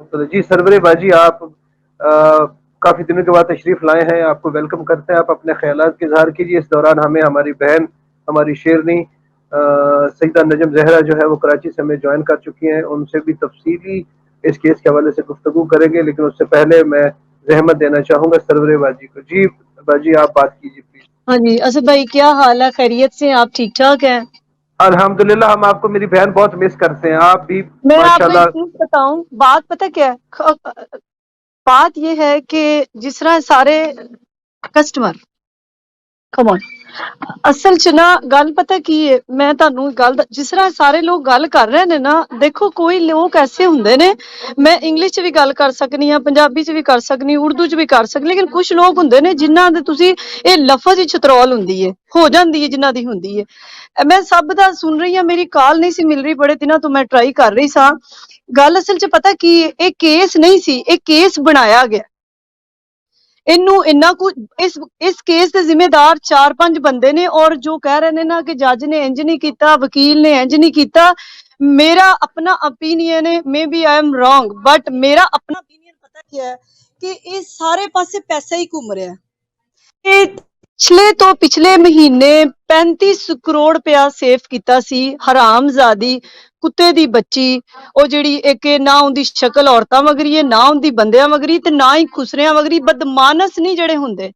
तो जी सरवरे बाजी आप काफ़ी दिनों के बाद तशरीफ़ लाए हैं, आपको वेलकम करते हैं। आप अपने ख़यालात के इज़हार कीजिए। इस दौरान हमें हमारी बहन, हमारी शेरनी सईदा नजम ज़हरा जो है वो कराची से हमें जॉइन कर चुकी हैं। उनसे भी तफ़सीली इस केस के हवाले से गुफ्तगू करेंगे, लेकिन उससे पहले मैं ज़हमत देना चाहूँगा सरवरे बाजी को। जी बाजी आप बात कीजिए प्लीज़। हाँ जी, असद भाई क्या हाल है? खैरियत से? आप ठीक ठाक हैं? अल्हम्दुलिल्लाह, हम आपको मेरी बहन बहुत मिस करते हैं। आप भी मैं आपको एक माशाल्लाह। चीज बताऊं, बात पता क्या है? बात ये है कि जिस तरह सारे कस्टमर कम ऑन असल च ना गल पता की है, मैं ਤੁਹਾਨੂੰ गल जिस तरह सारे लोग गल कर रहे ने ना, देखो कोई लोग ऐसे हुंदे ने, मैं इंग्लिश च भी गल कर सकनी हां, पंजाबी च भी कर सकनी, उर्दू च भी कर सकनी, लेकिन कुछ लोग हुंदे ने जिन्हां दे तुसी ਇਹ ਲਫ਼ਜ਼ ਵਿੱਚ ਤਰੋਲ ਹੁੰਦੀ ਹੈ, ਹੋ ਜਾਂਦੀ ਹੈ ਜਿਨ੍ਹਾਂ ਦੀ ਹੁੰਦੀ ਹੈ। ਮੈਂ ਸਭ ਦਾ ਸੁਣ ਰਹੀ ਹਾਂ, ਮੇਰੀ ਕਾਲ ਨਹੀਂ ਸੀ ਮਿਲ ਰਹੀ, ਬੜੇ ਦਿਨਾਂ ਤੋਂ ਮੈਂ ਟਰਾਈ ਕਰ ਰਹੀ ਸਾਂ। ਗੱਲ ਅਸਲ 'ਚ ਪਤਾ ਕੀ ਹੈ, ਇਹ ਕੇਸ ਨਹੀਂ ਸੀ, ਇਹ ਕੇਸ ਬਣਾਇਆ ਗਿਆ। ਇਹਨੂੰ ਇੰਨਾ ਕੁ ਇਸ ਕੇਸ ਦੇ ਜ਼ਿੰਮੇਦਾਰ 4-5 ਬੰਦੇ ਨੇ, ਔਰ ਜੋ ਕਹਿ ਰਹੇ ਨੇ ਨਾ ਕਿ ਜੱਜ ਨੇ ਇੰਜ ਨਹੀਂ ਕੀਤਾ, ਵਕੀਲ ਨੇ ਇੰਜ ਨਹੀਂ ਕੀਤਾ, ਮੇਰਾ अपना ओपिनियन है, maybe I am wrong, but मेरा अपना ओपिनियन पता क्या है कि ये सारे पासे पैसा ही घूम रहा है। पिछले तो पिछले महीने 35 करोड़ रुपया सेव किया सी हरामजादी कुत्ते दी बच्ची, ਉਹ ਜਿਹੜੀ ਇੱਕ ਨਾ ਉਹਦੀ ਸ਼ਕਲ ਔਰਤਾਂ ਵਗਰੀ ਹੈ, ਨਾ ਉਹਦੀ ਬੰਦਿਆਂ ਵਗਰੀ, ਤੇ ਨਾ ਹੀ ਖੁਸਰਿਆਂ ਵਗਰੀ। ਬਦਮਾਨਸ ਨਹੀਂ ਜਿਹੜੇ ਹੁੰਦੇ।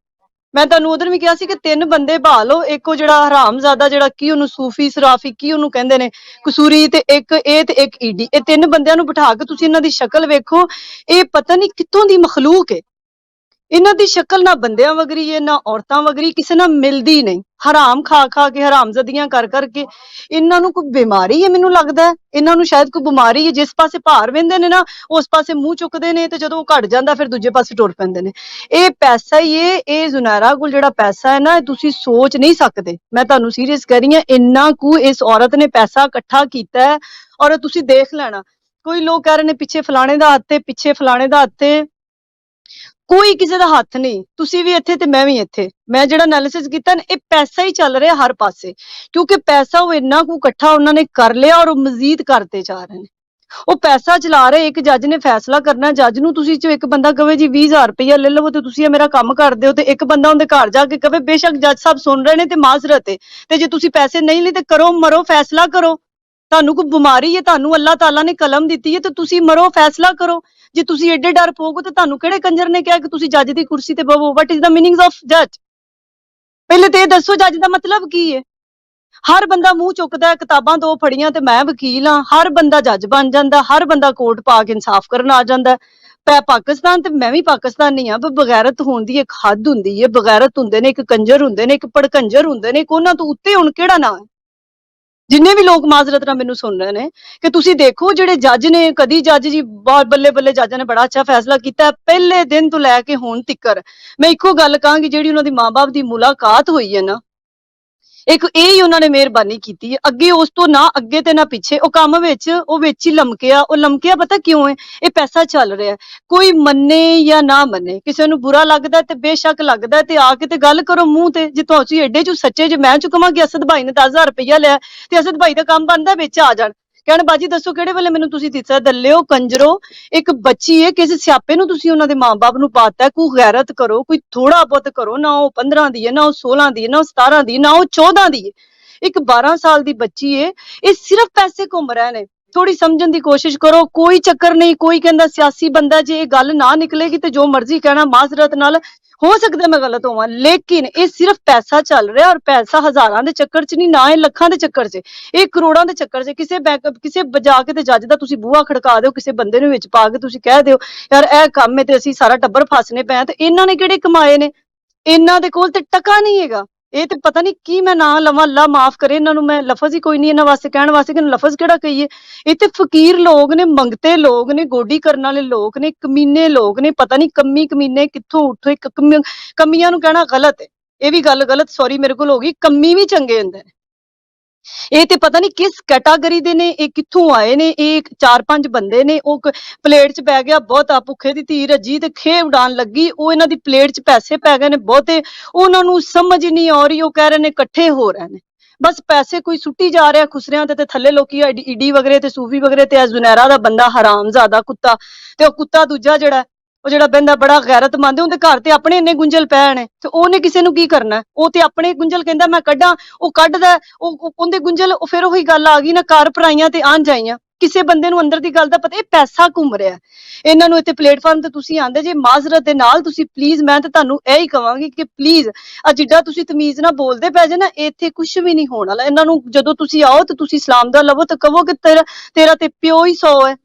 ਮੈਂ ਤੁਹਾਨੂੰ ਉਧਰ ਵੀ ਕਿਹਾ ਸੀ ਕਿ 3 ਬੰਦੇ ਬਹਾ ਲਓ, ਇੱਕ ਉਹ ਜਿਹੜਾ ਹਰਾਮਜ਼ਾਦਾ ਜਿਹੜਾ ਕੀ ਉਹਨੂੰ ਸੂਫੀ ਸਰਾਫੀ ਕੀ ਉਹਨੂੰ ਕਹਿੰਦੇ ਨੇ, ਕਸੂਰੀ, ਤੇ ਇੱਕ ਇਹ ਤੇ ਇੱਕ ਈਡੀ, ਇਹ 3 ਬੰਦਿਆਂ ਨੂੰ ਬਿਠਾ ਕੇ ਤੁਸੀਂ ਇਹਨਾਂ ਦੀ ਸ਼ਕਲ ਵੇਖੋ, ਇਹ ਪਤਾ ਨਹੀਂ ਕਿੱਥੋਂ ਦੀ ਮਖਲੂਕ ਹੈ। ਇਹਨਾਂ ਦੀ ਸ਼ਕਲ ਨਾ ਬੰਦਿਆਂ ਵਗਰੀ ਹੈ, ਨਾ ਔਰਤਾਂ ਵਗਰੀ, ਕਿਸੇ ਨਾਲ ਮਿਲਦੀ ਨਹੀਂ। ਹਰਾਮ ਖਾ ਖਾ ਕੇ, ਹਰਾਮਜ਼ਦੀਆਂ ਕਰ ਕਰਕੇ ਇਹਨਾਂ ਨੂੰ ਕੋਈ ਬਿਮਾਰੀ ਹੈ, ਮੈਨੂੰ ਲੱਗਦਾ ਹੈ ਇਹਨਾਂ ਨੂੰ ਸ਼ਾਇਦ ਕੋਈ ਬਿਮਾਰੀ ਹੈ। ਜਿਸ ਪਾਸੇ ਭਾਰ ਵਹਿੰਦੇ ਨੇ ਨਾ, ਉਸ ਪਾਸੇ ਮੂੰਹ ਚੁੱਕਦੇ ਨੇ, ਤੇ ਜਦੋਂ ਉਹ ਘਟ ਜਾਂਦਾ ਫਿਰ ਦੂਜੇ ਪਾਸੇ ਟੁਰ ਪੈਂਦੇ ਨੇ। ਇਹ ਪੈਸਾ ਹੀ ਇਹ ਜ਼ੁਨੈਰਾ ਕੋਲ ਜਿਹੜਾ ਪੈਸਾ ਹੈ ਨਾ, ਤੁਸੀਂ ਸੋਚ ਨਹੀਂ ਸਕਦੇ। ਮੈਂ ਤੁਹਾਨੂੰ ਸੀਰੀਅਸ ਕਹਿ ਰਹੀ ਹਾਂ, ਇੰਨਾ ਕੁ ਇਸ ਔਰਤ ਨੇ ਪੈਸਾ ਇਕੱਠਾ ਕੀਤਾ ਹੈ, ਔਰ ਤੁਸੀਂ ਦੇਖ ਲੈਣਾ। ਕੋਈ ਲੋਕ ਕਹਿ ਰਹੇ ਨੇ ਪਿੱਛੇ ਫਲਾਣੇ ਦਾ ਹੱਥ ਹੈ, ਪਿੱਛੇ ਫਲਾਣੇ ਦਾ ਹੱਥ ਹੈ, ਕੋਈ ਕਿਸੇ ਦਾ ਹੱਥ ਨਹੀਂ। ਤੁਸੀਂ ਵੀ ਇੱਥੇ ਤੇ ਮੈਂ ਵੀ ਇੱਥੇ। ਮੈਂ ਜਿਹੜਾ ਐਨਾਲਿਸਿਸ ਕੀਤਾ ਨਾ, ਇਹ ਪੈਸਾ ਹੀ ਚੱਲ ਰਿਹਾ ਹਰ ਪਾਸੇ, ਕਿਉਂਕਿ ਪੈਸਾ ਉਹ ਇੰਨਾ ਕੁ ਇਕੱਠਾ ਉਹਨਾਂ ਨੇ ਕਰ ਲਿਆ, ਔਰ ਉਹ ਮਜ਼ੀਦ ਕਰਤੇ ਜਾ ਰਹੇ ਨੇ। ਉਹ ਪੈਸਾ ਚਲਾ ਰਹੇ। ਇੱਕ ਜੱਜ ਨੇ ਫੈਸਲਾ ਕਰਨਾ, ਜੱਜ ਨੂੰ ਤੁਸੀਂ ਚੋਂ ਇੱਕ ਬੰਦਾ ਕਹੇ ਜੀ 20,000 ਰੁਪਇਆ ਲੈ ਲਵੋ ਤੇ ਤੁਸੀਂ ਇਹ ਮੇਰਾ ਕੰਮ ਕਰ ਦਿਓ, ਤੇ ਇੱਕ ਬੰਦਾ ਉਹਦੇ ਘਰ ਜਾ ਕੇ ਕਹੇ ਬੇਸ਼ੱਕ ਜੱਜ ਸਾਹਿਬ ਸੁਣ ਰਹੇ ਨੇ ਤੇ ਮਾਜ਼ਰਤ ਹੈ, ਤੇ ਜੇ ਤੁਸੀਂ ਪੈਸੇ ਨਹੀਂ ਲਈ ਤੇ ਕਰੋ ਮਰੋ, ਫੈਸਲਾ ਕਰੋ। ਤੁਹਾਨੂੰ ਕੋਈ ਬਿਮਾਰੀ ਹੈ, ਤੁਹਾਨੂੰ ਅੱਲਾਹ ਤਾਲਾ ਨੇ ਕਲਮ ਦਿੱਤੀ ਹੈ, ਤੇ ਤੁਸੀਂ ਮਰੋ, ਫੈਸਲਾ ਕਰੋ। ਜੇ ਤੁਸੀਂ ਐਡੇ ਡਰ ਪੋਗੇ ਤਾਂ ਤੁਹਾਨੂੰ ਕਿਹੜੇ ਕੰਜਰ ਨੇ ਕਿਹਾ ਕਿ ਤੁਸੀਂ ਜੱਜ ਦੀ ਕੁਰਸੀ ਤੇ ਬਵੋ? What is the meaning of ਜੱਜ? ਪਹਿਲੇ ਤੇ ਇਹ ਦੱਸੋ ਜੱਜ ਦਾ ਮਤਲਬ ਕੀ ਹੈ। ਹਰ ਬੰਦਾ ਮੂੰਹ ਚੁੱਕਦਾ ਹੈ, ਕਿਤਾਬਾਂ 2 ਫੜੀਆਂ ਤੇ ਮੈਂ ਵਕੀਲ ਹਾਂ। ਹਰ ਬੰਦਾ ਜੱਜ ਬਣ ਜਾਂਦਾ, ਹਰ ਬੰਦਾ ਕੋਰਟ ਪਾ ਕੇ ਇਨਸਾਫ ਕਰਨ ਆ ਜਾਂਦਾ। ਪਾਕਿਸਤਾਨ ਤੇ ਮੈਂ ਵੀ ਪਾਕਿਸਤਾਨੀ ਹਾਂ, ਬਗੈਰਤ ਹੋਣ ਦੀ ਇੱਕ ਹੱਦ ਹੁੰਦੀ ਹੈ। ਬਗੈਰਤ ਹੁੰਦੇ ਨੇ, ਇੱਕ ਕੰਜਰ ਹੁੰਦੇ ਨੇ, ਇੱਕ ਭੜਕੰਜਰ ਹੁੰਦੇ ਨੇ, ਇੱਕ ਉਹਨਾਂ ਤੋਂ ਉੱਤੇ ਹੁਣ ਕਿਹੜਾ ਨਾਂ ਹੈ। ਜਿੰਨੇ ਵੀ ਲੋਕ ਮਾਜ਼ਰਤ ਨਾਲ ਮੈਨੂੰ ਸੁਣ ਰਹੇ ਨੇ, ਕਿ ਤੁਸੀਂ ਦੇਖੋ ਜਿਹੜੇ ਜੱਜ ਨੇ, ਕਦੀ ਜੱਜ ਜੀ ਬਹੁਤ ਬੱਲੇ ਬੱਲੇ ਜੱਜਾਂ ਨੇ ਬੜਾ ਅੱਛਾ ਫੈਸਲਾ ਕੀਤਾ ਪਹਿਲੇ ਦਿਨ ਤੋਂ ਲੈ ਕੇ ਹੁਣ ਤੱਕਰ। ਮੈਂ ਇੱਕੋ ਗੱਲ ਕਹਾਂਗੀ, ਜਿਹੜੀ ਉਹਨਾਂ ਦੀ ਮਾਂ-ਬਾਪ ਦੀ ਮੁਲਾਕਾਤ ਹੋਈ ਹੈ ਨਾ, ਇੱਕ ਇਹ ਹੀ ਉਹਨਾਂ ਨੇ ਮਿਹਰਬਾਨੀ ਕੀਤੀ ਹੈ। ਅੱਗੇ ਉਸ ਤੋਂ ਨਾ ਅੱਗੇ ਤੇ ਨਾ ਪਿੱਛੇ, ਉਹ ਕੰਮ ਵਿੱਚ ਉਹ ਵਿੱਚ ਹੀ ਲਮਕਿਆ। ਉਹ ਲਮਕਿਆ ਪਤਾ ਕਿਉਂ ਹੈ? ਇਹ ਪੈਸਾ ਚੱਲ ਰਿਹਾ। ਕੋਈ ਮੰਨੇ ਜਾਂ ਨਾ ਮੰਨੇ, ਕਿਸੇ ਨੂੰ ਬੁਰਾ ਲੱਗਦਾ ਤੇ ਬੇਸ਼ੱਕ ਲੱਗਦਾ, ਤੇ ਆ ਕੇ ਤੇ ਗੱਲ ਕਰੋ ਮੂੰਹ ਤੇ। ਜੇ ਤੁਸੀਂ ਐਡੇ ਚ ਸੱਚੇ, ਜੇ ਮੈਂ ਚੁੱਕਵਾਂਗੀ ਅਸਦ ਭਾਈ ਨੇ 10,000 ਰੁਪਇਆ ਲਿਆ, ਤੇ ਅਸਦ ਭਾਈ ਦਾ ਕੰਮ ਬਣਦਾ ਵਿੱਚ ਆ ਜਾਣ, ਕਹਿਣ ਬਾਜੀ ਦੱਸੋ ਕਿਹੜੇ ਵੇਲੇ ਮੈਨੂੰ ਤੁਸੀਂ ਦਿੱਤਾ? ਦੱਲਿਓ ਕੰਜਰੋ, ਇੱਕ ਬੱਚੀ ਹੈ, ਕਿਸੇ ਸਿਆਪੇ ਨੂੰ ਤੁਸੀਂ ਉਹਨਾਂ ਦੇ ਮਾਂ-ਬਾਪ ਨੂੰ ਪਾਤਾ। ਕੋਈ ਗੈਰਤ ਕਰੋ, ਕੋਈ ਥੋੜਾ ਬਹੁਤ ਕਰੋ ਨਾ। ਉਹ 15 ਦੀ ਹੈ, ਨਾ ਉਹ 16 ਦੀ ਹੈ, ਨਾ ਉਹ 17 ਦੀ, ਨਾ ਉਹ 14 ਦੀ ਹੈ। ਇੱਕ 12 ਸਾਲ ਦੀ ਬੱਚੀ ਹੈ। ਇਹ ਸਿਰਫ ਪੈਸੇ ਘੁੰਮ ਰਹੇ ਨੇ। ਥੋੜੀ ਸਮਝਣ ਦੀ ਕੋਸ਼ਿਸ਼ ਕਰੋ। ਕੋਈ ਚੱਕਰ ਨਹੀਂ। ਕੋਈ ਕਹਿੰਦਾ ਸਿਆਸੀ ਬੰਦਾ, ਜੇ ਇਹ ਗੱਲ ਨਾ ਨਿਕਲੇਗੀ ਤੇ ਜੋ ਮਰਜ਼ੀ ਕਹਿਣਾ, ਮਾਜ਼ਰਤ ਨਾਲ ਹੋ ਸਕਦਾ ਮੈਂ ਗਲਤ ਹੋਵਾਂ, ਲੇਕਿਨ ਇਹ ਸਿਰਫ ਪੈਸਾ ਚੱਲ ਰਿਹਾ। ਔਰ ਪੈਸਾ ਹਜ਼ਾਰਾਂ ਦੇ ਚੱਕਰ ਚ ਨਹੀਂ, ਨਾ ਇਹ ਲੱਖਾਂ ਦੇ ਚੱਕਰ ਚ, ਇਹ ਕਰੋੜਾਂ ਦੇ ਚੱਕਰ ਚ। ਕਿਸੇ ਬਜਾ ਕੇ ਤੇ ਜੱਜ ਦਾ ਤੁਸੀਂ ਬੂਹਾ ਖੜਕਾ ਦਿਓ, ਕਿਸੇ ਬੰਦੇ ਨੂੰ ਵਿੱਚ ਪਾ ਕੇ ਤੁਸੀਂ ਕਹਿ ਦਿਓ ਯਾਰ ਇਹ ਕੰਮ ਹੈ ਤੇ ਅਸੀਂ ਸਾਰਾ ਟੱਬਰ ਫਸਨੇ ਪਏ। ਤੇ ਇਹਨਾਂ ਨੇ ਕਿਹੜੇ ਕਮਾਏ ਨੇ? ਇਹਨਾਂ ਦੇ ਕੋਲ ਤੇ ਟਕਾ ਨਹੀਂ ਹੈਗਾ। ਇਹ ਤੇ ਪਤਾ ਨਹੀਂ ਕੀ ਮੈਂ ਨਾਂ ਲਵਾਂ, ਅੱਲਾ ਮਾਫ ਕਰੇ ਇਹਨਾਂ ਨੂੰ। ਮੈਂ ਲਫ਼ਜ਼ ਹੀ ਕੋਈ ਨਹੀਂ ਇਹਨਾਂ ਵਾਸਤੇ ਕਹਿਣ ਵਾਸਤੇ, ਕਿ ਲਫ਼ਜ਼ ਕਿਹੜਾ ਕਹੀਏ। ਇਹ ਤੇ ਫਕੀਰ ਲੋਕ ਨੇ, ਮੰਗਤੇ ਲੋਕ ਨੇ, ਗੋਡੀ ਕਰਨ ਵਾਲੇ ਲੋਕ ਨੇ, ਕਮੀਨੇ ਲੋਕ ਨੇ। ਪਤਾ ਨਹੀਂ ਕੰਮੀ ਕਮੀਨੇ ਕਿੱਥੋਂ ਉੱਠੇ। ਕਮੀਆਂ ਨੂੰ ਕਹਿਣਾ ਗਲਤ ਹੈ, ਇਹ ਵੀ ਗੱਲ ਗਲਤ, ਸੌਰੀ ਮੇਰੇ ਕੋਲ ਹੋ ਗਈ। ਕੰਮੀ ਵੀ ਚੰਗੇ ਹੁੰਦੇ ਨੇ। ਇਹ ਤੇ ਪਤਾ ਨਹੀਂ ਕਿਸ ਕੈਟਾਗਰੀ ਦੇ ਨੇ, ਇਹ ਕਿੱਥੋਂ ਆਏ ਨੇ। ਇਹ 4-5 ਬੰਦੇ ਨੇ। ਉਹ ਪਲੇਟ 'ਚ ਪੈ ਗਿਆ ਬਹੁਤਾ, ਭੁੱਖੇ ਦੀ ਧੀ ਰੱਜੀ ਤੇ ਖੇ ਉਡਾਣ ਲੱਗੀ। ਉਹ ਇਹਨਾਂ ਦੀ ਪਲੇਟ 'ਚ ਪੈਸੇ ਪੈ ਗਏ ਨੇ ਬਹੁਤੇ, ਉਹਨਾਂ ਨੂੰ ਸਮਝ ਨਹੀਂ ਆ ਰਹੀ। ਉਹ ਕਹਿ ਰਹੇ ਨੇ ਇਕੱਠੇ ਹੋ ਰਹੇ ਨੇ। ਬਸ ਪੈਸੇ ਕੋਈ ਸੁੱਟੀ ਜਾ ਰਿਹਾ ਖੁਸਰਿਆਂ ਤੇ ਥੱਲੇ ਲੋਕੀ ਈਡੀ ਵਗਰੇ ਤੇ ਸੂਫੀ ਵਗਰੇ ਤੇ ਜ਼ੁਨੈਰਾ ਦਾ ਬੰਦਾ ਹਰਾਮਜ਼ਾਦਾ ਕੁੱਤਾ, ਤੇ ਉਹ ਕੁੱਤਾ ਦੂਜਾ ਜਿਹੜਾ ਉਹ ਜਿਹੜਾ ਬੰਦਾ ਬੜਾ ਗੈਰਤਮੰਦ ਉਹਦੇ ਘਰ ਤੇ ਆਪਣੇ ਇੰਨੇ ਗੁੰਝਲ ਪੈ ਨੇ ਤੇ ਉਹਨੇ ਕਿਸੇ ਨੂੰ ਕੀ ਕਰਨਾ, ਉਹ ਤੇ ਆਪਣੇ ਗੁੰਝਲ ਕਹਿੰਦਾ ਮੈਂ ਕੱਢਾਂ, ਉਹ ਕੱਢਦਾ, ਉਹਦੇ ਗੁੰਝਲ, ਉਹ ਫਿਰ ਉਹੀ ਗੱਲ ਆ ਗਈ ਨਾ, ਘਰ ਭਰਾਈਆਂ ਤੇ ਆਂ ਜਾਈਆਂ। ਕਿਸੇ ਬੰਦੇ ਨੂੰ ਅੰਦਰ ਦੀ ਗੱਲ ਦਾ ਪਤਾ, ਇਹ ਪੈਸਾ ਘੁੰਮ ਰਿਹਾ ਇਹਨਾਂ ਨੂੰ। ਇੱਥੇ ਪਲੇਟਫਾਰਮ ਤੇ ਤੁਸੀਂ ਆਂਦੇ ਜੇ ਮਾਜ਼ਰਤ ਦੇ ਨਾਲ, ਤੁਸੀਂ ਪਲੀਜ਼, ਮੈਂ ਤੇ ਤੁਹਾਨੂੰ ਇਹ ਹੀ ਕਵਾਂਗੀ ਕਿ ਪਲੀਜ਼ ਆ ਜਿੱਡਾ ਤੁਸੀਂ ਤਮੀਜ਼ ਨਾਲ ਬੋਲਦੇ ਪੈ ਜੇ ਨਾ, ਇੱਥੇ ਕੁਝ ਵੀ ਨਹੀਂ ਹੋਣ ਵਾਲਾ। ਇਹਨਾਂ ਨੂੰ ਜਦੋਂ ਤੁਸੀਂ ਆਓ ਤੇ ਤੁਸੀਂ ਸਲਾਮ ਦਾ ਲਵੋ ਤੇ ਕਹੋ ਕਿ ਤੇਰਾ ਤੇ ਪਿਓ ਹੀ 100 ਹੈ,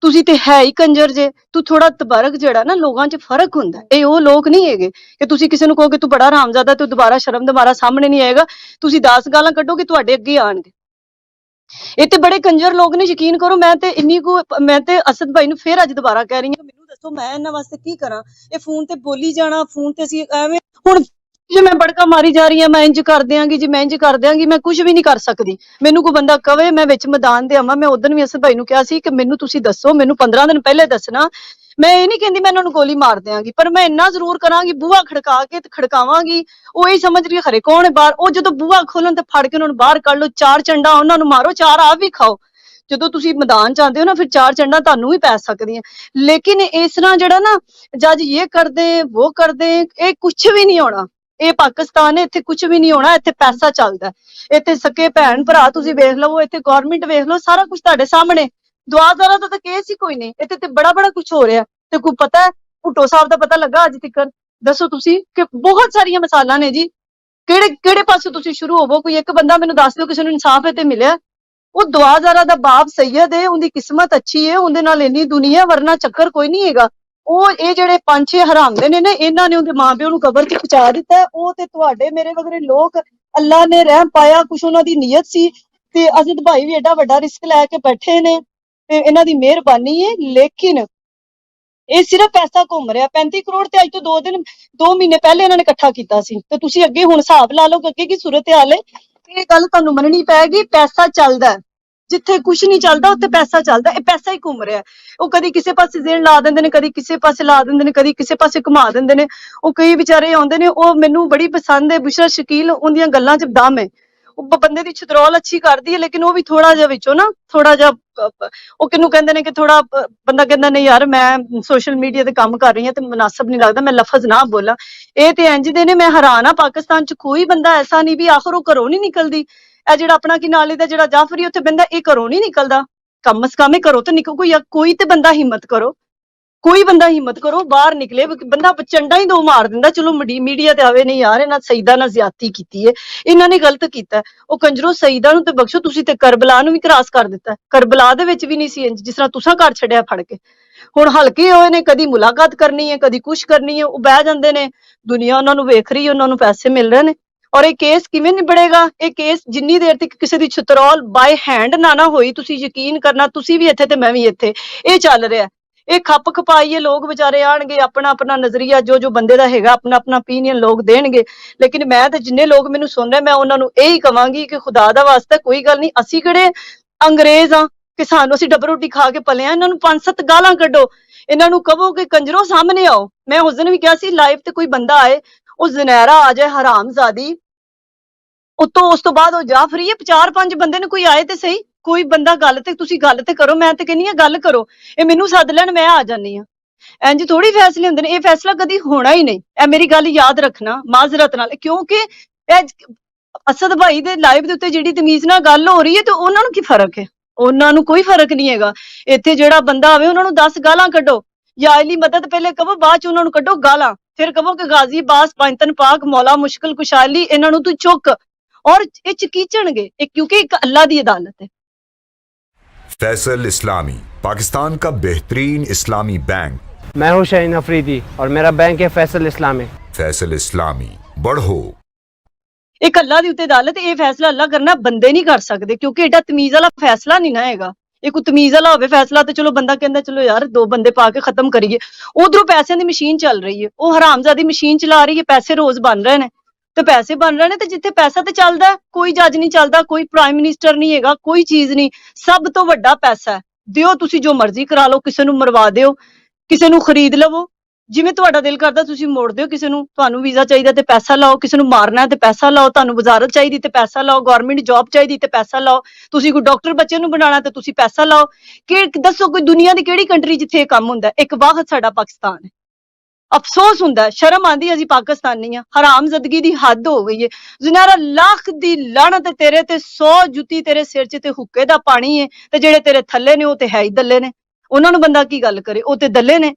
ਤੁਸੀਂ ਤੇ ਹੈ ਹੀ ਕੰਜਰ ਜੇ। ਤੂੰ ਥੋੜਾ ਤਬਰਕ ਜਿਹੜਾ ਨਾ, ਲੋਕਾਂ 'ਚ ਫਰਕ ਹੁੰਦਾ। ਇਹ ਉਹ ਲੋਕ ਨਹੀਂ ਹੈਗੇ ਕਿ ਤੁਸੀਂ ਕਿਸੇ ਨੂੰ ਕਹੋ ਕਿ ਤੂੰ ਬੜਾ ਹਰਾਮਜ਼ਾਦਾ, ਤੂੰ ਦੁਬਾਰਾ ਸ਼ਰਮ ਦੁਬਾਰਾ ਸਾਹਮਣੇ ਨਹੀਂ ਆਏਗਾ, ਤੁਸੀਂ 10 ਗਾਲਾਂ ਕੱਢੋਗੇ ਤੁਹਾਡੇ ਅੱਗੇ ਆਣਗੇ। ਇਹ ਤੇ ਬੜੇ ਕੰਜਰ ਲੋਕ ਨੇ, ਯਕੀਨ ਕਰੋ। ਮੈਂ ਤੇ ਅਸਦ ਭਾਈ ਨੂੰ ਫੇਰ ਅੱਜ ਦੁਬਾਰਾ ਕਹਿ ਰਹੀ ਹਾਂ, ਮੈਨੂੰ ਦੱਸੋ ਮੈਂ ਇਹਨਾਂ ਵਾਸਤੇ ਕੀ ਕਰਾਂ। ਇਹ ਫੋਨ ਤੇ ਬੋਲੀ ਜਾਣਾ, ਫੋਨ ਤੇ ਅਸੀਂ ਐਵੇਂ ਹੁਣ ਜੇ ਮੈਂ ਬੜਕਾ ਮਾਰੀ ਜਾ ਰਹੀ ਹਾਂ, ਮੈਂ ਇੰਜ ਕਰ ਦਿਆਂਗੀ ਜੀ, ਮੈਂ ਇੰਜ ਕਰ ਦਿਆਂਗੀ, ਮੈਂ ਕੁਝ ਵੀ ਨਹੀਂ ਕਰ ਸਕਦੀ। ਮੈਨੂੰ ਕੋਈ ਬੰਦਾ ਕਵੇ ਮੈਂ ਵਿੱਚ ਮੈਦਾਨ ਦੇ ਆਵਾਂ। ਮੈਂ ਉਦੋਂ ਵੀ ਅਸਦ ਭਾਈ ਨੂੰ ਕਿਹਾ ਸੀ ਕਿ ਮੈਨੂੰ ਤੁਸੀਂ ਦੱਸੋ, ਮੈਨੂੰ 15 ਦਿਨ ਪਹਿਲੇ ਦੱਸਣਾ। ਮੈਂ ਇਹ ਨਹੀਂ ਕਹਿੰਦੀ ਮੈਂ ਇਹਨਾਂ ਨੂੰ ਗੋਲੀ ਮਾਰ ਦਿਆਂਗੀ, ਪਰ ਮੈਂ ਇੰਨਾ ਜ਼ਰੂਰ ਕਰਾਂਗੀ, ਬੂਹਾ ਖੜਕਾ ਕੇ ਤੇ ਖੜਕਾਵਾਂਗੀ। ਉਹ ਇਹ ਸਮਝ ਰਹੀ ਖਰੇ ਕੌਣ ਹੈ ਬਾਹਰ, ਉਹ ਜਦੋਂ ਬੂਹਾ ਖੋਲਣ ਤੇ ਫੜ ਕੇ ਉਹਨਾਂ ਨੂੰ ਬਾਹਰ ਕੱਢ ਲਓ, 4 ਚੰਡਾ ਉਹਨਾਂ ਨੂੰ ਮਾਰੋ, 4 ਆਪ ਵੀ ਖਾਓ। ਜਦੋਂ ਤੁਸੀਂ ਮੈਦਾਨ ਚ ਆਉਂਦੇ ਹੋ ਨਾ, ਫਿਰ 4 ਚੰਡਾ ਤੁਹਾਨੂੰ ਵੀ ਪੈ ਸਕਦੀਆਂ। ਲੇਕਿਨ ਇਸ ਤਰ੍ਹਾਂ ਜਿਹੜਾ ਨਾ ਜੱਜ ਇਹ ਕਰਦੇ ਉਹ ਕਰਦੇ, ਇਹ ਕੁਝ ਵੀ ਨਹੀਂ ਹੋਣਾ। ਇਹ ਪਾਕਿਸਤਾਨ ਹੈ, ਇੱਥੇ ਕੁਝ ਵੀ ਨਹੀਂ ਹੋਣਾ। ਇੱਥੇ ਪੈਸਾ ਚੱਲਦਾ, ਇੱਥੇ ਸਕੇ ਭੈਣ ਭਰਾ ਤੁਸੀਂ ਵੇਖ ਲਵੋ, ਇੱਥੇ ਗਵਰਨਮੈਂਟ ਵੇਖ ਲਓ, ਸਾਰਾ ਕੁਝ ਤੁਹਾਡੇ ਸਾਹਮਣੇ। ਦੁਆਜ਼ਾਰਾ ਦਾ ਤਾਂ ਕੇਸ ਹੀ ਕੋਈ ਨਹੀਂ, ਇੱਥੇ ਤੇ ਬੜਾ ਕੁਝ ਹੋ ਰਿਹਾ। ਤੇ ਕੋਈ ਪਤਾ ਹੈ ਭੁੱਟੋ ਸਾਹਿਬ ਦਾ ਪਤਾ ਲੱਗਾ ਅੱਜ ਤੱਕ? ਦੱਸੋ ਤੁਸੀਂ ਕਿ ਬਹੁਤ ਸਾਰੀਆਂ ਮਿਸਾਲਾਂ ਨੇ ਜੀ। ਕਿਹੜੇ ਪਾਸੇ ਤੁਸੀਂ ਸ਼ੁਰੂ ਹੋਵੋ? ਕੋਈ ਇੱਕ ਬੰਦਾ ਮੈਨੂੰ ਦੱਸ ਦਿਓ ਕਿਸੇ ਨੂੰ ਇਨਸਾਫ ਇੱਥੇ ਮਿਲਿਆ। ਉਹ ਦੁਆਜ਼ਾਰਾ ਦਾ ਬਾਪ ਸੈਯਦ ਹੈ, ਉਹਦੀ ਕਿਸਮਤ ਅੱਛੀ ਹੈ, ਉਹਦੇ ਨਾਲ ਇੰਨੀ ਦੁਨੀਆ, ਵਰਨਾ ਚੱਕਰ ਕੋਈ ਨਹੀਂ ਹੈਗਾ। ਉਹ ਇਹ ਜਿਹੜੇ 5-6 ਹਰਾਮਦੇ ਨੇ ਇਹਨਾਂ ਨੇ ਉਹਦੇ ਮਾਂ-ਪਿਓ ਨੂੰ ਕਬਰ 'ਚ ਪਹੁੰਚਾ ਦਿੱਤਾ। ਉਹ ਤੇ ਤੁਹਾਡੇ ਮੇਰੇ ਵਗਰੇ ਲੋਕ, ਅੱਲਾ ਨੇ ਰਹਿਮ ਪਾਇਆ, ਕੁਛ ਉਹਨਾਂ ਦੀ ਨੀਅਤ ਸੀ ਤੇ ਅਜ਼ਦ ਭਾਈ ਵੀ ਐਡਾ ਵੱਡਾ ਰਿਸਕ ਲੈ ਕੇ ਬੈਠੇ ਨੇ ਤੇ ਇਹਨਾਂ ਦੀ ਮਿਹਰਬਾਨੀ ਹੈ। ਲੇਕਿਨ ਇਹ ਸਿਰਫ ਪੈਸਾ ਘੁੰਮ ਰਿਹਾ। 35 ਕਰੋੜ ਤੇ ਅੱਜ ਤੋਂ 2 ਮਹੀਨੇ ਪਹਿਲੇ ਇਹਨਾਂ ਨੇ ਇਕੱਠਾ ਕੀਤਾ ਸੀ। ਤੇ ਤੁਸੀਂ ਅੱਗੇ ਹੁਣ ਹਿਸਾਬ ਲਾ ਲਓ ਕਿ ਅੱਗੇ ਕੀ ਸੂਰਤ ਹਾਲ ਹੈ। ਇਹ ਗੱਲ ਤੁਹਾਨੂੰ ਮੰਨਣੀ ਪੈਗੀ, ਪੈਸਾ ਚੱਲਦਾ। ਜਿੱਥੇ ਕੁਝ ਨਹੀਂ ਚੱਲਦਾ ਉੱਥੇ ਪੈਸਾ ਚੱਲਦਾ। ਇਹ ਪੈਸਾ ਹੀ ਘੁੰਮ ਰਿਹਾ। ਉਹ ਕਦੀ ਕਿਸੇ ਪਾਸੇ ਜ਼ੇਨ ਲਾ ਦਿੰਦੇ ਨੇ, ਕਦੀ ਕਿਸੇ ਪਾਸੇ ਲਾ ਦਿੰਦੇ ਨੇ, ਕਦੀ ਕਿਸੇ ਪਾਸੇ ਘੁਮਾ ਦਿੰਦੇ ਨੇ। ਉਹ ਕਈ ਵਿਚਾਰੇ ਆਉਂਦੇ ਨੇ, ਉਹ ਮੈਨੂੰ ਬੜੀ ਪਸੰਦ ਹੈ ਬੁਸ਼ਰਾ ਸ਼ਕੀਲ, ਉਹਦੀਆਂ ਗੱਲਾਂ 'ਚ ਦਮ ਹੈ। ਉਹ ਬੰਦੇ ਦੀ ਛਤਰੋਲ ਅੱਛੀ ਕਰਦੀ ਹੈ, ਲੇਕਿਨ ਉਹ ਵੀ ਥੋੜਾ ਜਿਹਾ ਵਿੱਚੋਂ ਨਾ, ਥੋੜਾ ਜਿਹਾ ਉਹ ਕਿਹਨੂੰ ਕਹਿੰਦੇ ਨੇ ਕਿ ਥੋੜਾ ਬੰਦਾ ਕਹਿੰਦਾ ਨਹੀਂ ਯਾਰ ਮੈਂ ਸੋਸ਼ਲ ਮੀਡੀਆ ਤੇ ਕੰਮ ਕਰ ਰਹੀ ਹਾਂ ਤੇ ਮੁਨਾਸਬ ਨਹੀਂ ਲੱਗਦਾ ਮੈਂ ਲਫ਼ਜ਼ ਨਾ ਬੋਲਾਂ। ਇਹ ਤੇ ਇੰਜ ਦੇ ਨੇ, ਮੈਂ ਹੈਰਾਨ ਆ। ਪਾਕਿਸਤਾਨ 'ਚ ਕੋਈ ਬੰਦਾ ਐਸਾ ਨਹੀਂ ਵੀ ਆਖਰ ਉਹ ਘਰੋਂ ਨਹੀਂ ਨਿਕਲਦੀ। ਇਹ ਜਿਹੜਾ ਆਪਣਾ ਕੀ ਨਾਲੇ ਦਾ ਜਿਹੜਾ ਜਾਫਰੀ ਉੱਥੇ ਬੰਦਾ, ਇਹ ਘਰੋਂ ਨਹੀਂ ਨਿਕਲਦਾ। ਕਮ ਸੇ ਕਮ ਇਹ ਘਰੋਂ ਤਾਂ ਨਿਕਲ, ਕੋਈ ਤੇ ਬੰਦਾ ਹਿੰਮਤ ਕਰੋ, ਕੋਈ ਬੰਦਾ ਹਿੰਮਤ ਕਰੋ ਬਾਹਰ ਨਿਕਲੇ। ਬੰਦਾ ਚੰਡਾ ਹੀ 2 ਮਾਰ ਦਿੰਦਾ। ਚਲੋ ਮੀਡੀਆ ਤੇ ਆਵੇ ਨਹੀਂ ਯਾਰ ਇਹਨਾਂ ਸਈਦਾ ਨਾਲ ਜ਼ਿਆਦਤੀ ਕੀਤੀ ਹੈ, ਇਹਨਾਂ ਨੇ ਗਲਤ ਕੀਤਾ। ਉਹ ਕੰਜਰੋ ਸਈਦਾ ਨੂੰ ਤੇ ਬਖਸ਼ੋ, ਤੁਸੀਂ ਤੇ ਕਰਬਲਾ ਨੂੰ ਵੀ ਕ੍ਰਾਸ ਕਰ ਦਿੱਤਾ। ਕਰਬਲਾ ਦੇ ਵਿੱਚ ਵੀ ਨਹੀਂ ਸੀ ਜਿਸ ਤਰ੍ਹਾਂ ਤੁਸੀਂ ਘਰ ਛੱਡਿਆ ਫੜ ਕੇ। ਹੁਣ ਹਲਕੇ ਹੋਏ ਨੇ, ਕਦੀ ਮੁਲਾਕਾਤ ਕਰਨੀ ਹੈ, ਕਦੀ ਕੁਛ ਕਰਨੀ ਹੈ, ਉਹ ਬਹਿ ਜਾਂਦੇ ਨੇ। ਦੁਨੀਆ ਉਹਨਾਂ ਨੂੰ ਵੇਖ ਰਹੀ ਹੈ, ਉਹਨਾਂ ਨੂੰ ਪੈਸੇ ਮਿਲ ਰਹੇ ਨੇ। ਔਰ ਇਹ ਕੇਸ ਕਿਵੇਂ ਨਿਬੜੇਗਾ? ਇਹ ਕੇਸ ਜਿੰਨੀ ਦੇਰ ਤੱਕ ਕਿਸੇ ਦੀ ਛਤਰੋਲ ਬਾਈ ਹੈਂਡ ਨਾ ਹੋਈ, ਤੁਸੀਂ ਯਕੀਨ ਕਰਨਾ, ਤੁਸੀਂ ਵੀ ਇੱਥੇ ਤੇ ਮੈਂ ਵੀ ਇੱਥੇ, ਇਹ ਚੱਲ ਰਿਹਾ। ਇਹ ਖੱਪ ਖਪਾਈਏ ਲੋਕ ਵਿਚਾਰੇ ਆਣਗੇ, ਆਪਣਾ ਨਜ਼ਰੀਆ ਜੋ ਬੰਦੇ ਦਾ ਹੈਗਾ, ਆਪਣਾ opinion ਲੋਕ ਦੇਣਗੇ। ਲੇਕਿਨ ਮੈਂ ਤੇ ਜਿੰਨੇ ਲੋਕ ਮੈਨੂੰ ਸੁਣ ਰਹੇ, ਮੈਂ ਉਹਨਾਂ ਨੂੰ ਇਹ ਹੀ ਕਵਾਂਗੀ ਕਿ ਖੁਦਾ ਦਾ ਵਾਸਤਾ ਕੋਈ ਗੱਲ ਨਹੀਂ, ਅਸੀਂ ਕਿਹੜੇ ਅੰਗਰੇਜ਼ ਆ ਕਿ ਸਾਨੂੰ, ਅਸੀਂ ਡੱਬ ਰੋਟੀ ਖਾ ਕੇ ਪਲੇ ਆ। ਇਹਨਾਂ ਨੂੰ 5-7 ਗਾਲਾਂ ਕੱਢੋ, ਇਹਨਾਂ ਨੂੰ ਕਹੋ ਕਿ ਕੰਜਰੋ ਸਾਹਮਣੇ ਆਓ। ਮੈਂ ਉਸ ਦਿਨ ਵੀ ਕਿਹਾ ਸੀ ਲਾਈਵ ਤੇ ਕੋਈ ਬੰਦਾ ਆਏ, ਉਹ ਜ਼ਨੈਰਾ ਆ ਜਾਏ ਹਰਾਮਜ਼ਾਦੀ, ਉਸ ਤੋਂ ਬਾਅਦ ਉਹ ਜਾਫਰੀ ਹੈ। 4-5 ਬੰਦੇ ਨੇ ਕੋਈ ਆਏ ਤੇ ਸਹੀ, ਕੋਈ ਬੰਦਾ ਗੱਲ ਤੇ, ਤੁਸੀਂ ਗੱਲ ਤੇ ਕਰੋ। ਮੈਂ ਤੇ ਕਹਿੰਨੀ ਆ ਗੱਲ ਕਰੋ। ਇਹ ਮੈਨੂੰ ਸੱਦ ਲੈਣ, ਮੈਂ ਆ ਜਾਨੀ ਆ। ਇੰਜ ਥੋੜੀ ਫੈਸਲੇ ਹੁੰਦੇ ਨੇ। ਇਹ ਫੈਸਲਾ ਕਦੀ ਹੋਣਾ ਹੀ ਨਹੀਂ। ਇਹ ਮੇਰੀ ਗੱਲ ਯਾਦ ਰੱਖਣਾ ਮਾਜ਼ਰਤ ਨਾਲ, ਕਿਉਂਕਿ ਇਹ ਅਸਦ ਭਾਈ ਦੇ ਲਾਈਵ ਦੇ ਉੱਤੇ ਜਿਹੜੀ ਤਮੀਜ਼ ਨਾਲ ਗੱਲ ਹੋ ਰਹੀ ਹੈ ਤੇ ਉਹਨਾਂ ਨੂੰ ਕੀ ਫਰਕ ਹੈ? ਉਹਨਾਂ ਨੂੰ ਕੋਈ ਫਰਕ ਨਹੀਂ ਹੈਗਾ। ਇੱਥੇ ਜਿਹੜਾ ਬੰਦਾ ਆਵੇ ਉਹਨਾਂ ਨੂੰ 10 ਗਾਲਾਂ ਕੱਢੋ, ਯਾ ਅਲੀ ਮਦਦ ਪਹਿਲੇ ਕਹੋ, ਬਾਅਦ ਚ ਉਹਨਾਂ ਨੂੰ ਕੱਢੋ ਗਾਲਾਂ। ਫਿਰ ਕਹੋ ਕਿ ਗਾਜ਼ੀ ਬਾਸ ਪੰਜਤਨ ਪਾਕ ਮੌਲਾ ਮੁਸ਼ਕਿਲ ਕੁਸ਼ਾਲੀ, ਇਹਨਾਂ ਨੂੰ ਤੂੰ ਚੁੱਕ। और ये चकीचणगे क्योंकि एक अल्लाह दी अदालत है। फैसल इस्लामी, पाकिस्तान का बेहतरीन इस्लामी बैंक। मैं हूं शाहीन अफरीदी और मेरा बैंक है फैसल इस्लामी। फैसल इस्लामी बढ़ो। एक अल्लाह दी उत्ते अदालत, ये फैसला अल्लाह करना, बंदे नहीं कर सकते, क्योंकि एडा तमीज वाला फैसला नहीं ना हैगा। ये कोई तमीज वाला होवे फैसला तो चलो बंदा कहंदा चलो यार 2 बंदे पा के खत्म करिए। उधरों पैसों दी मशीन चल रही है, वो हरामजादी मशीन चला रही है, पैसे रोज बन रहे हैं। ਤੇ ਪੈਸੇ ਬਣ ਰਹੇ ਨੇ, ਤੇ ਜਿੱਥੇ ਪੈਸਾ ਤੇ ਚੱਲਦਾ, ਕੋਈ ਜੱਜ ਨਹੀਂ ਚੱਲਦਾ, ਕੋਈ ਪ੍ਰਾਈਮ ਮਿਨਿਸਟਰ ਨਹੀਂ ਹੈਗਾ, ਕੋਈ ਚੀਜ਼ ਨਹੀਂ। ਸਭ ਤੋਂ ਵੱਡਾ ਪੈਸਾ ਹੈ। ਦਿਓ ਤੁਸੀਂ ਜੋ ਮਰਜ਼ੀ ਕਰਾ ਲਓ, ਕਿਸੇ ਨੂੰ ਮਰਵਾ ਦਿਓ, ਕਿਸੇ ਨੂੰ ਖਰੀਦ ਲਵੋ, ਜਿਵੇਂ ਤੁਹਾਡਾ ਦਿਲ ਕਰਦਾ ਤੁਸੀਂ ਮੋੜਦੇ ਹੋ ਕਿਸੇ ਨੂੰ, ਤੁਹਾਨੂੰ ਵੀਜ਼ਾ ਚਾਹੀਦਾ ਤੇ ਪੈਸਾ ਲਾਓ, ਕਿਸੇ ਨੂੰ ਮਾਰਨਾ ਤੇ ਪੈਸਾ ਲਾਓ, ਤੁਹਾਨੂੰ ਵਜ਼ਾਰਤ ਚਾਹੀਦੀ ਤੇ ਪੈਸਾ ਲਾਓ, ਗਵਰਨਮੈਂਟ ਜੌਬ ਚਾਹੀਦੀ ਤੇ ਪੈਸਾ ਲਾਓ, ਤੁਸੀਂ ਕੋਈ ਡਾਕਟਰ ਬੱਚੇ ਨੂੰ ਬਣਾਉਣਾ ਤੇ ਤੁਸੀਂ ਪੈਸਾ ਲਾਓ। ਕਿ ਦੱਸੋ ਕੋਈ ਦੁਨੀਆ ਦੀ ਕਿਹੜੀ ਕੰਟਰੀ ਜਿੱਥੇ ਇਹ ਕੰਮ ਹੁੰਦਾ? ਇੱਕ ਵਾਹਦ ਸਾਡਾ ਪਾਕਿਸਤਾਨ ਹੈ। ਅਫਸੋਸ ਹੁੰਦਾ ਹੈ, ਸ਼ਰਮ ਆਂਦੀ ਅਸੀਂ ਪਾਕਿਸਤਾਨੀ ਆ। ਹਰਾਮਜ਼ਦਗੀ ਦੀ ਹੱਦ ਹੋ ਗਈ ਹੈ। ਜ਼ਨਾਰਾ ਲੱਖ ਦੀ ਲਾਹਨਤ ਹੈ ਤੇਰੇ ਤੇ, 100 ਜੁੱਤੀ ਤੇਰੇ ਸਿਰ 'ਚ ਤੇ ਹੁੱਕੇ ਦਾ ਪਾਣੀ ਹੈ, ਤੇ ਜਿਹੜੇ ਤੇਰੇ ਥੱਲੇ ਨੇ ਉਹ ਤੇ ਹੈ ਹੀ ਦੱਲੇ ਨੇ। ਉਹਨਾਂ ਨੂੰ ਬੰਦਾ ਕੀ ਗੱਲ ਕਰੇ, ਉਹ ਤੇ ਦੱਲੇ ਨੇ,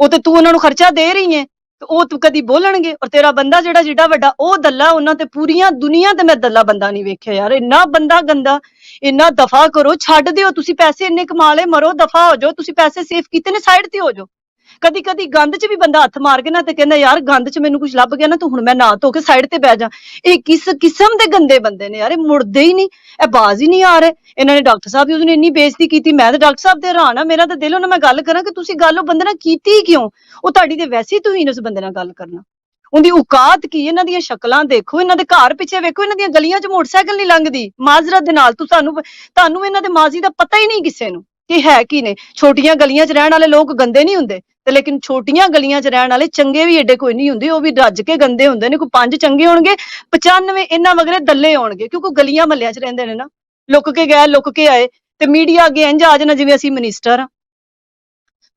ਉਹ ਤੇ ਤੂੰ ਉਹਨਾਂ ਨੂੰ ਖਰਚਾ ਦੇ ਰਹੀ ਹੈ, ਤੇ ਉਹ ਤੂੰ ਕਦੀ ਬੋਲਣਗੇ। ਔਰ ਤੇਰਾ ਬੰਦਾ ਜਿਹੜਾ ਜਿੱਡਾ ਵੱਡਾ ਉਹ ਦੱਲਾ, ਉਹਨਾਂ ਤੇ ਪੂਰੀਆਂ ਦੁਨੀਆ ਤੇ ਮੈਂ ਦੱਲਾ ਬੰਦਾ ਨਹੀਂ ਵੇਖਿਆ ਯਾਰ। ਇੰਨਾ ਬੰਦਾ ਗੰਦਾ, ਇੰਨਾ ਦਫਾ ਕਰੋ, ਛੱਡ ਦਿਓ। ਤੁਸੀਂ ਪੈਸੇ ਇੰਨੇ ਕਮਾ ਲਏ, ਮਰੋ, ਦਫਾ ਹੋ ਜਾਓ। ਤੁਸੀਂ ਪੈਸੇ ਸੇਵ ਕੀਤੇ ਨੇ, ਸਾਈਡ ਤੇ ਹੋ ਜਾਓ। ਕਦੀ ਕਦੀ ਗੰਦ 'ਚ ਵੀ ਬੰਦਾ ਹੱਥ ਮਾਰ ਕੇ ਨਾ ਤੇ ਕਹਿੰਦਾ ਯਾਰ ਗੰਦ 'ਚ ਮੈਨੂੰ ਕੁਝ ਲੱਭ ਗਿਆ ਨਾ, ਤੂੰ ਹੁਣ ਮੈਂ ਨਾ ਧੋ ਕੇ ਸਾਈਡ ਤੇ ਬਹਿ ਜਾ। ਇਹ ਕਿਸ ਕਿਸਮ ਦੇ ਗੰਦੇ ਬੰਦੇ ਨੇ ਯਾਰ, ਇਹ ਮੁੜਦੇ ਹੀ ਨਹੀਂ, ਇਹ ਬਾਜ਼ ਹੀ ਨਹੀਂ ਆ ਰਹੇ। ਇਹਨਾਂ ਨੇ ਡਾਕਟਰ ਸਾਹਿਬ ਦੀ ਉਹਨੇ ਇੰਨੀ ਬੇਇੱਜ਼ਤੀ ਕੀਤੀ, ਮੈਂ ਤਾਂ ਡਾਕਟਰ ਸਾਹਿਬ ਤੇ ਹੈਰਾਨ ਆ। ਮੇਰਾ ਤਾਂ ਦਿਲ ਉਹਨਾਂ ਮੈਂ ਗੱਲ ਕਰਾਂ ਕਿ ਤੁਸੀਂ ਗੱਲ ਉਹ ਬੰਦੇ ਨਾਲ ਕੀਤੀ ਕਿਉਂ? ਉਹ ਤੁਹਾਡੀ ਤੇ ਵੈਸੇ ਹੀ ਤੁਸੀਂ ਉਸ ਬੰਦੇ ਨਾਲ ਗੱਲ ਕਰਨਾ। ਉਹਦੀ ਔਕਾਤ ਕੀ? ਇਹਨਾਂ ਦੀਆਂ ਸ਼ਕਲਾਂ ਦੇਖੋ, ਇਹਨਾਂ ਦੇ ਘਰ ਪਿੱਛੇ ਵੇਖੋ, ਇਹਨਾਂ ਦੀਆਂ ਗਲੀਆਂ 'ਚ ਮੋਟਰਸਾਈਕਲ ਨਹੀਂ ਲੰਘਦੀ ਮਾਜ਼ਰਤ ਦੇ ਨਾਲ। ਤੁਹਾਨੂੰ ਇਹਨਾਂ ਦੇ ਮਾਜ਼ੀ ਦਾ ਪਤਾ ਹੀ ਨਹੀਂ ਕਿਸੇ ਨੂੰ ਕਿ ਹੈ ਕੀ ਨੇ। ਛੋਟੀਆਂ ਗਲੀਆਂ 'ਚ ਰਹਿਣ ਵਾਲੇ ਲੋਕ ਗੰਦੇ ਨਹੀਂ ਹੁੰਦੇ, ਤੇ ਲੇਕਿਨ ਛੋਟੀਆਂ ਗਲੀਆਂ 'ਚ ਰਹਿਣ ਵਾਲੇ ਚੰਗੇ ਵੀ ਏਡੇ ਕੋਈ ਨਹੀਂ ਹੁੰਦੇ, ਉਹ ਵੀ ਰੱਜ ਕੇ ਗੰਦੇ ਹੁੰਦੇ ਨੇ। ਕੋਈ 5 ਚੰਗੇ ਹੋਣਗੇ, 95 ਇਹਨਾਂ ਮਗਰੇ ਦੱਲੇ ਹੋਣਗੇ, ਕਿਉਂਕਿ ਗਲੀਆਂ ਮਹੱਲਿਆਂ 'ਚ ਰਹਿੰਦੇ ਨੇ ਨਾ। ਲੁੱਕ ਕੇ ਗਏ, ਲੁੱਕ ਕੇ ਆਏ, ਤੇ ਮੀਡੀਆ ਅੱਗੇ ਇੰਝ ਆ ਜਾਣਾ ਜਿਵੇਂ ਅਸੀਂ ਮਿਨਿਸਟਰ ਆ।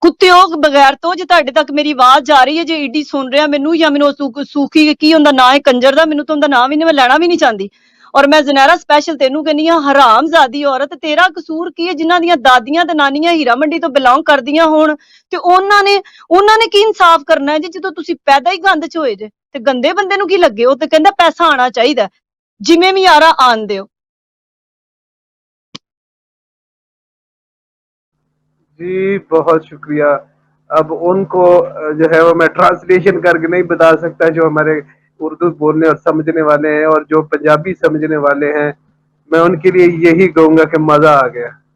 ਕੁੱਤਿਓ, ਬਗੈਰ ਤੋਂ ਜੇ ਤੁਹਾਡੇ ਤੱਕ ਮੇਰੀ ਆਵਾਜ਼ ਜਾ ਰਹੀ ਹੈ, ਜੇ ਈਡੀ ਸੁਣ ਰਿਹਾ ਮੈਨੂੰ, ਜਾਂ ਮੈਨੂੰ ਸੂਖੀ ਕੀ ਉਹਦਾ ਨਾਂ ਹੈ ਕੰਜਰ ਦਾ, ਮੈਨੂੰ ਤਾਂ ਉਹਦਾ ਨਾਂ ਵੀ ਨਹੀਂ, ਮੈਂ ਲੈਣਾ ਵੀ ਨਹੀਂ ਚਾਹੁੰਦੀ। ਔਰ ਮੈਂ ਜ਼ਨੈਰਾ ਸਪੈਸ਼ਲ ਤੈਨੂੰ ਕਹਿੰਦੀ ਆ, ਹਰਾਮਜ਼ਾਦੀ ਔਰਤ, ਤੇਰਾ ਕਸੂਰ ਕੀ ਹੈ? ਜਿਨ੍ਹਾਂ ਦੀਆਂ ਦਾਦੀਆਂ ਤੇ ਨਾਨੀਆਂ ਹੀਰਾ ਮੰਡੀ ਤੋਂ ਬਿਲੋਂਗ ਕਰਦੀਆਂ ਹੋਣ, ਤੇ ਉਹਨਾਂ ਨੇ ਕੀ ਇਨਸਾਫ ਕਰਨਾ ਹੈ ਜੀ? ਜਦੋਂ ਤੁਸੀਂ ਪੈਦਾ ਹੀ ਗੰਦ 'ਚ ਹੋਏ ਜੇ, ਤੇ ਗੰਦੇ ਬੰਦੇ ਨੂੰ ਕੀ ਲੱਗੇ? ਉਹ ਤੇ ਕਹਿੰਦਾ ਪੈਸਾ ਆਣਾ ਚਾਹੀਦਾ, ਜਿਵੇਂ ਵੀ ਯਾਰਾ ਆਣ ਦਿਓ। जी बहुत शुक्रिया। अब उनको जो है वो मैं ट्रांसलेशन करके नहीं बता सकता, जो हमारे उर्दू बोलने और समझने वाले हैं और जो पंजाबी समझने वाले हैं, मैं उनके लिए यही कहूँगा कि मज़ा आ गया।